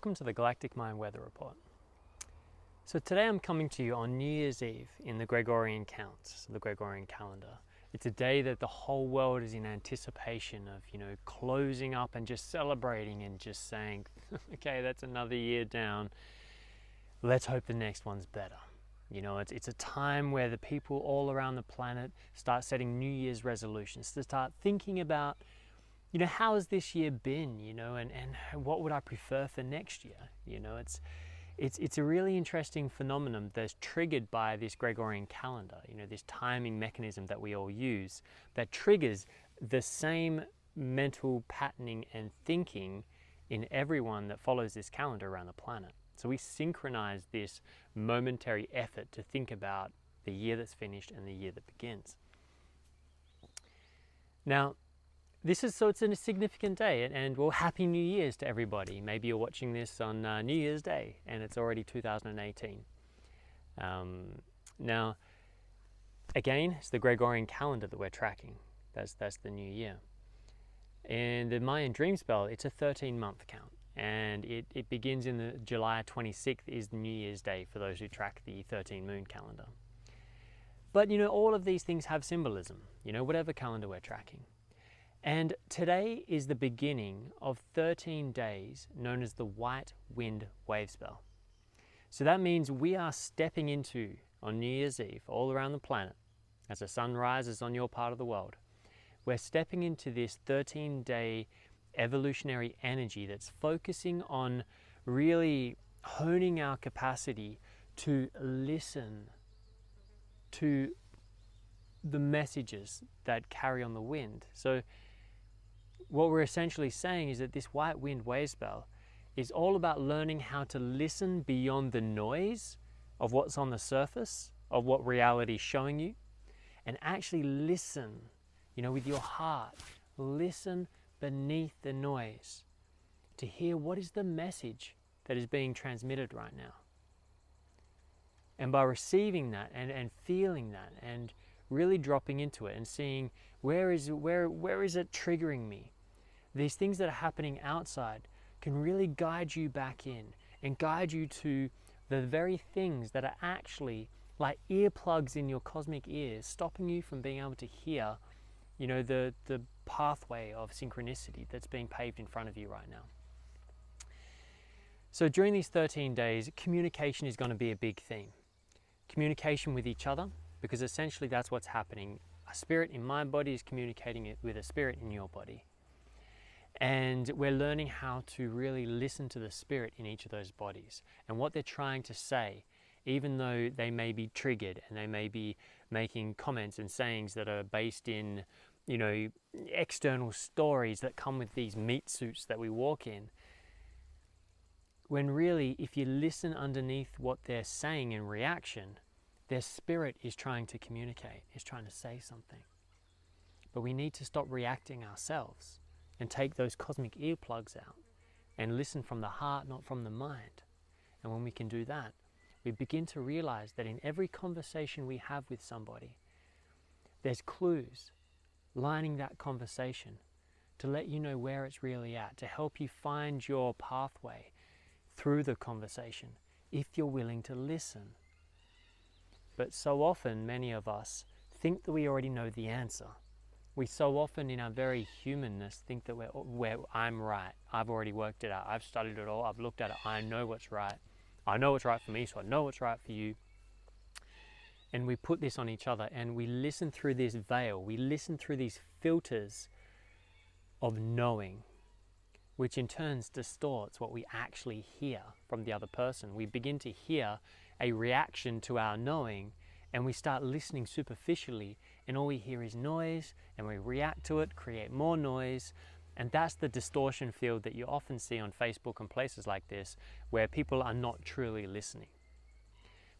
Welcome to the Galactic Mind Weather Report. So today I'm coming to you on New Year's Eve in the Gregorian count, so the Gregorian calendar. It's a day that the whole world is in anticipation of, closing up and just celebrating and just saying, okay, that's another year down. Let's hope the next one's better. It's a time where the people all around the planet start setting New Year's resolutions, to start thinking about, how has this year been, and what would I prefer for next year? It's a really interesting phenomenon that's triggered by this Gregorian calendar, this timing mechanism that we all use that triggers the same mental patterning and thinking in everyone that follows this calendar around the planet. So we synchronize this momentary effort to think about the year that's finished and the year that begins. Now, it's a significant day, and well, Happy New Year's to everybody. Maybe you're watching this on New Year's Day, and it's already 2018. Now, again, it's the Gregorian calendar that we're tracking. That's the new year. And the Mayan dream spell, it's a 13-month count, and it begins in the July 26th is the New Year's Day for those who track the 13-moon calendar. But, all of these things have symbolism, whatever calendar we're tracking. And today is the beginning of 13 days known as the White Wind Wavespell. So that means we are stepping into, on New Year's Eve, all around the planet, as the sun rises on your part of the world, we're stepping into this 13-day evolutionary energy that's focusing on really honing our capacity to listen to the messages that carry on the wind. So what we're essentially saying is that this White Wind Wavespell is all about learning how to listen beyond the noise of what's on the surface, of what reality is showing you, and actually listen, with your heart. Listen beneath the noise to hear what is the message that is being transmitted right now. And by receiving that and feeling that and really dropping into it and seeing where is it triggering me, these things that are happening outside can really guide you back in and guide you to the very things that are actually like earplugs in your cosmic ears, stopping you from being able to hear, the pathway of synchronicity that's being paved in front of you right now. So during these 13 days, communication is going to be a big theme. Communication with each other, because essentially that's what's happening. A spirit in my body is communicating it with a spirit in your body. And we're learning how to really listen to the spirit in each of those bodies and what they're trying to say, even though they may be triggered and they may be making comments and sayings that are based in, external stories that come with these meat suits that we walk in. When really, if you listen underneath what they're saying in reaction, their spirit is trying to communicate, is trying to say something. But we need to stop reacting ourselves and take those cosmic earplugs out and listen from the heart, not from the mind. And when we can do that, we begin to realize that in every conversation we have with somebody, there's clues lining that conversation to let you know where it's really at, to help you find your pathway through the conversation if you're willing to listen. But so often, many of us think that we already know the answer. We so often, in our very humanness, think that I'm right. I've already worked it out. I've studied it all. I've looked at it. I know what's right. I know what's right for me, so I know what's right for you. And we put this on each other, and we listen through this veil. We listen through these filters of knowing, which in turn distorts what we actually hear from the other person. We begin to hear a reaction to our knowing, and we start listening superficially, and all we hear is noise, and we react to it, create more noise, and that's the distortion field that you often see on Facebook and places like this, where people are not truly listening.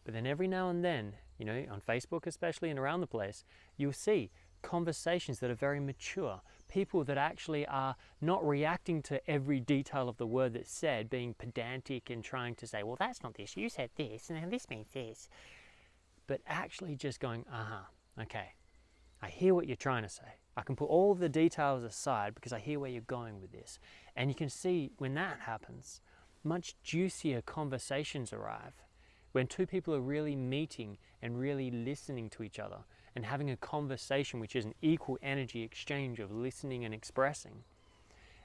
But then every now and then, on Facebook especially and around the place, you'll see conversations that are very mature, people that actually are not reacting to every detail of the word that's said, being pedantic and trying to say, well, that's not this, you said this, and now this means this. But actually just going, okay, I hear what you're trying to say. I can put all the details aside because I hear where you're going with this. And you can see when that happens, much juicier conversations arrive. When two people are really meeting and really listening to each other and having a conversation which is an equal energy exchange of listening and expressing.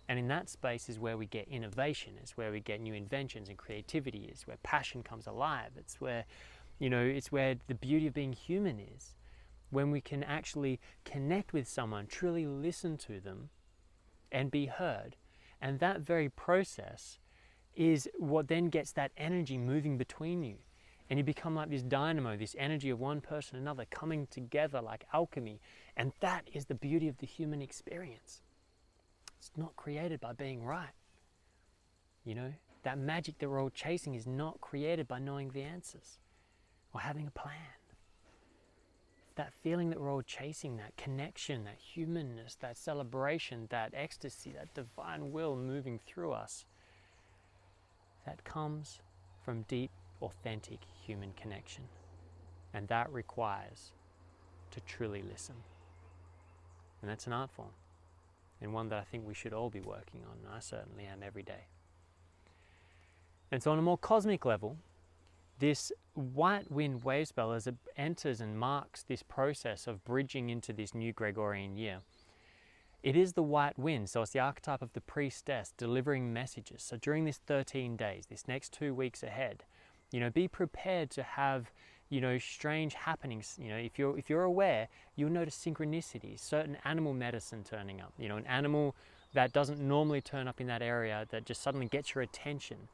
And in that space is where we get innovation, it's where we get new inventions and creativity, it's where passion comes alive, it's where, it's where the beauty of being human is. When we can actually connect with someone, truly listen to them and be heard. And that very process is what then gets that energy moving between you. And you become like this dynamo, this energy of one person and another coming together like alchemy. And that is the beauty of the human experience. It's not created by being right. That magic that we're all chasing is not created by knowing the answers or having a plan. That feeling that we're all chasing, that connection, that humanness, that celebration, that ecstasy, that divine will moving through us, that comes from deep, authentic human connection. And that requires to truly listen. And that's an art form, and one that I think we should all be working on, and I certainly am every day. And so on a more cosmic level, this white wind wavespell, as it enters and marks this process of bridging into this new Gregorian year, it is the white wind, so it's the archetype of the priestess delivering messages. So during this 13 days, this next 2 weeks ahead, be prepared to have, strange happenings. If you're aware, you'll notice synchronicities, certain animal medicine turning up, an animal that doesn't normally turn up in that area that just suddenly gets your attention.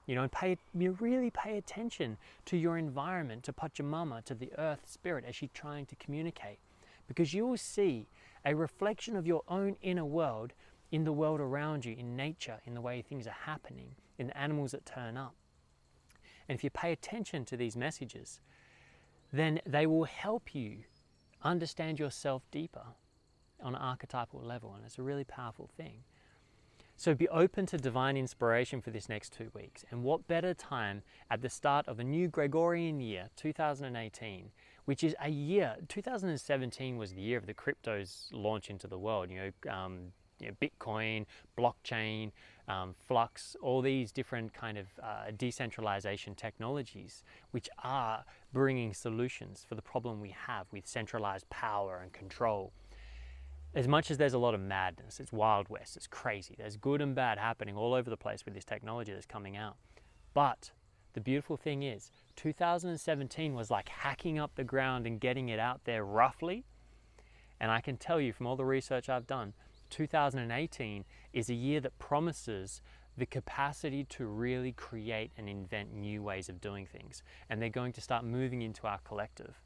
And really pay attention to your environment, to Pachamama, to the earth spirit as she's trying to communicate. Because you will see a reflection of your own inner world in the world around you, in nature, in the way things are happening, in the animals that turn up. And if you pay attention to these messages, then they will help you understand yourself deeper on an archetypal level. And it's a really powerful thing. So be open to divine inspiration for this next 2 weeks. And what better time at the start of a new Gregorian year, 2018, which is a year, 2017 was the year of the crypto's launch into the world, Bitcoin, blockchain, Flux, all these different kind of decentralization technologies, which are bringing solutions for the problem we have with centralized power and control. As much as there's a lot of madness, it's Wild West, it's crazy, there's good and bad happening all over the place with this technology that's coming out. But the beautiful thing is, 2017 was like hacking up the ground and getting it out there roughly. And I can tell you from all the research I've done, 2018 is a year that promises the capacity to really create and invent new ways of doing things. And they're going to start moving into our collective.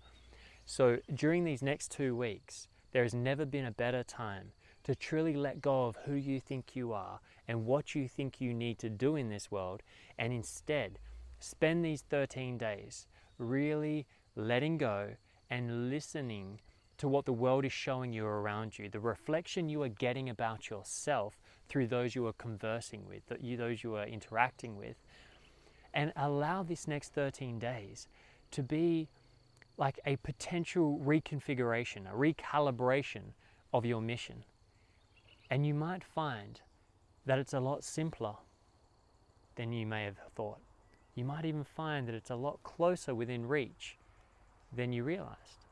So during these next 2 weeks, there has never been a better time to truly let go of who you think you are and what you think you need to do in this world, and instead spend these 13 days really letting go and listening to what the world is showing you around you, the reflection you are getting about yourself through those you are conversing with, those you are interacting with, and allow this next 13 days to be like a potential reconfiguration, a recalibration of your mission. And you might find that it's a lot simpler than you may have thought. You might even find that it's a lot closer within reach than you realized.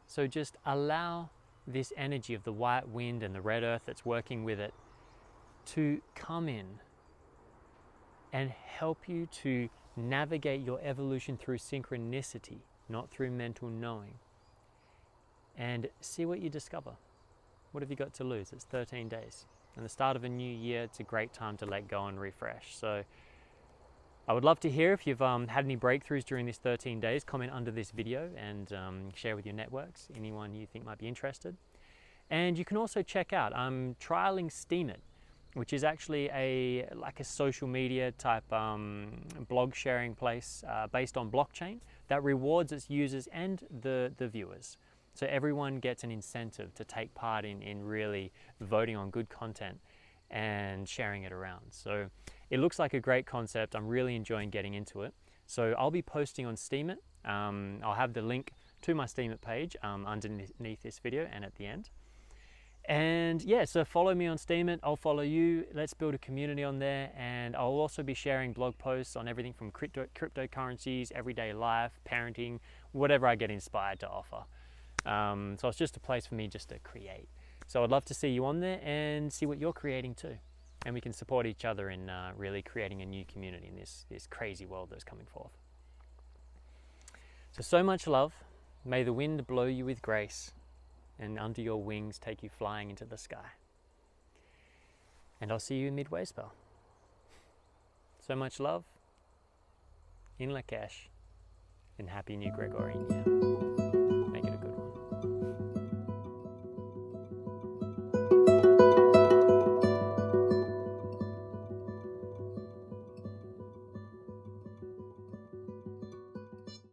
So just allow this energy of the white wind and the red earth that's working with it to come in and help you to navigate your evolution through synchronicity, not through mental knowing. And see what you discover. What have you got to lose? It's 13 days. And the start of a new year, it's a great time to let go and refresh. So I would love to hear if you've had any breakthroughs during this 13 days. Comment under this video and share with your networks, anyone you think might be interested. And you can also check out, I'm trialing Steamin, which is actually like a social media type blog sharing place based on blockchain that rewards its users and the viewers. So everyone gets an incentive to take part in really voting on good content and sharing it around. So it looks like a great concept. I'm really enjoying getting into it. So I'll be posting on Steamin. I'll have the link to my Steamin page underneath this video and at the end. And yeah, so follow me on Steamin. I'll follow you. Let's build a community on there. And I'll also be sharing blog posts on everything from cryptocurrencies, everyday life, parenting, whatever I get inspired to offer. So it's just a place for me just to create. So I'd love to see you on there and see what you're creating too. And we can support each other in really creating a new community in this crazy world that's coming forth. So much love. May the wind blow you with grace, and under your wings take you flying into the sky. And I'll see you in mid-Wavespell. So much love, in Lakesh, and happy new Gregorian Year.